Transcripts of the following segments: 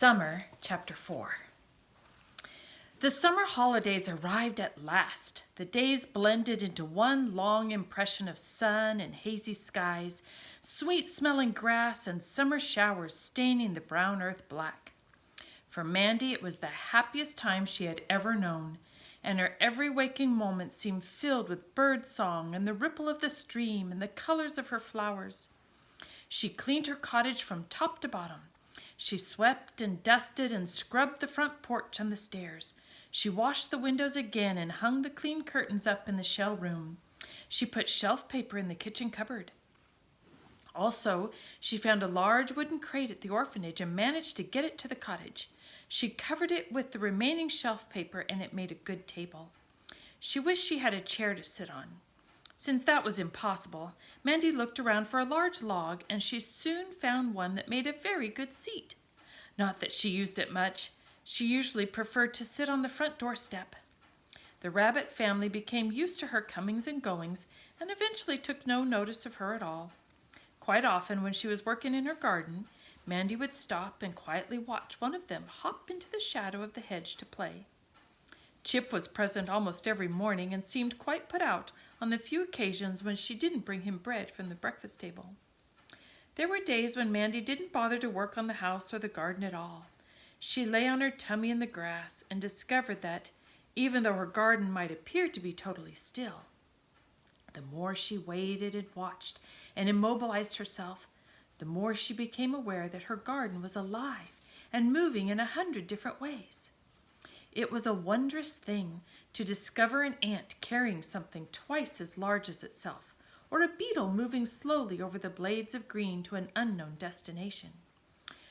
Mandy-Summer Chapter 4. The summer holidays arrived at last. The days blended into one long impression of sun and hazy skies, sweet-smelling grass and summer showers staining the brown earth black. For Mandy, it was the happiest time she had ever known, and her every waking moment seemed filled with bird song and the ripple of the stream and the colors of her flowers. She cleaned her cottage from top to bottom. She swept and dusted and scrubbed the front porch and the stairs. She washed the windows again and hung the clean curtains up in the shell room. She put shelf paper in the kitchen cupboard. Also, she found a large wooden crate at the orphanage and managed to get it to the cottage. She covered it with the remaining shelf paper and it made a good table. She wished she had a chair to sit on. Since that was impossible, Mandy looked around for a large log, and she soon found one that made a very good seat. Not that she used it much. She usually preferred to sit on the front doorstep. The rabbit family became used to her comings and goings, and eventually took no notice of her at all. Quite often, when she was working in her garden, Mandy would stop and quietly watch one of them hop into the shadow of the hedge to play. Chip was present almost every morning and seemed quite put out on the few occasions when she didn't bring him bread from the breakfast table. There were days when Mandy didn't bother to work on the house or the garden at all. She lay on her tummy in the grass and discovered that, even though her garden might appear to be totally still, the more she waited and watched and immobilized herself, the more she became aware that her garden was alive and moving in 100 different ways. It was a wondrous thing to discover an ant carrying something twice as large as itself, or a beetle moving slowly over the blades of green to an unknown destination.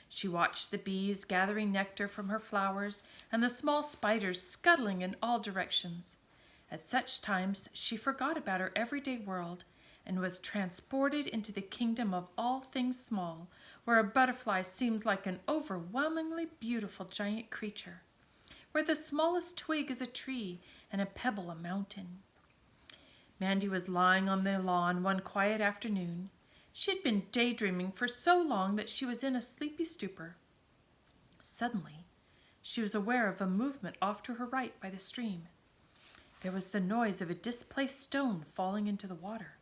She watched the bees gathering nectar from her flowers and the small spiders scuttling in all directions. At such times, she forgot about her everyday world and was transported into the kingdom of all things small, where a butterfly seems like an overwhelmingly beautiful giant creature, where the smallest twig is a tree and a pebble a mountain. Mandy was lying on the lawn one quiet afternoon. She had been daydreaming for so long that she was in a sleepy stupor. Suddenly, she was aware of a movement off to her right by the stream. There was the noise of a displaced stone falling into the water.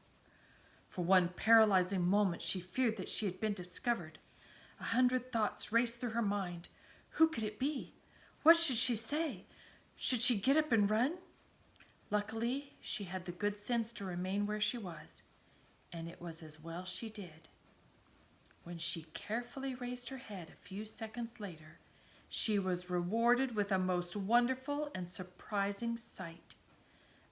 For one paralyzing moment, she feared that she had been discovered. 100 thoughts raced through her mind. Who could it be? What should she say? Should she get up and run? Luckily, she had the good sense to remain where she was, and it was as well she did. When she carefully raised her head a few seconds later, she was rewarded with a most wonderful and surprising sight.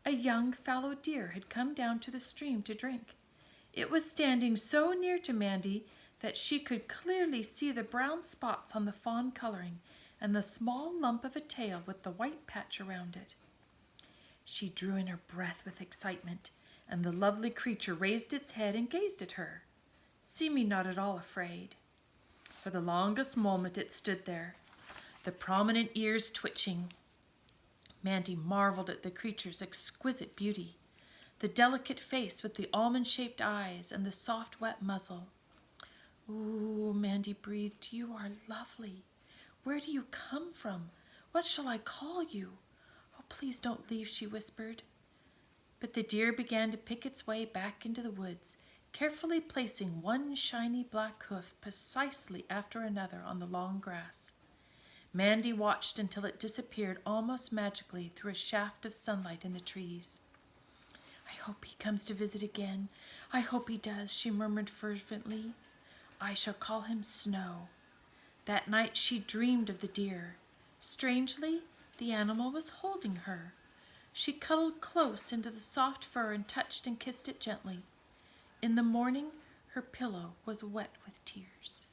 A young fallow deer had come down to the stream to drink. It was standing so near to Mandy that she could clearly see the brown spots on the fawn coloring and the small lump of a tail with the white patch around it. She drew in her breath with excitement, and the lovely creature raised its head and gazed at her, seeming not at all afraid. For the longest moment it stood there, the prominent ears twitching. Mandy marveled at the creature's exquisite beauty, the delicate face with the almond-shaped eyes and the soft, wet muzzle. "Ooh," Mandy breathed, "you are lovely. Where do you come from? What shall I call you? Oh, please don't leave," she whispered. But the deer began to pick its way back into the woods, carefully placing one shiny black hoof precisely after another on the long grass. Mandy watched until it disappeared almost magically through a shaft of sunlight in the trees. "I hope he comes to visit again. I hope he does," she murmured fervently. "I shall call him Snow." That night she dreamed of the deer. Strangely, the animal was holding her. She cuddled close into the soft fur and touched and kissed it gently. In the morning, her pillow was wet with tears.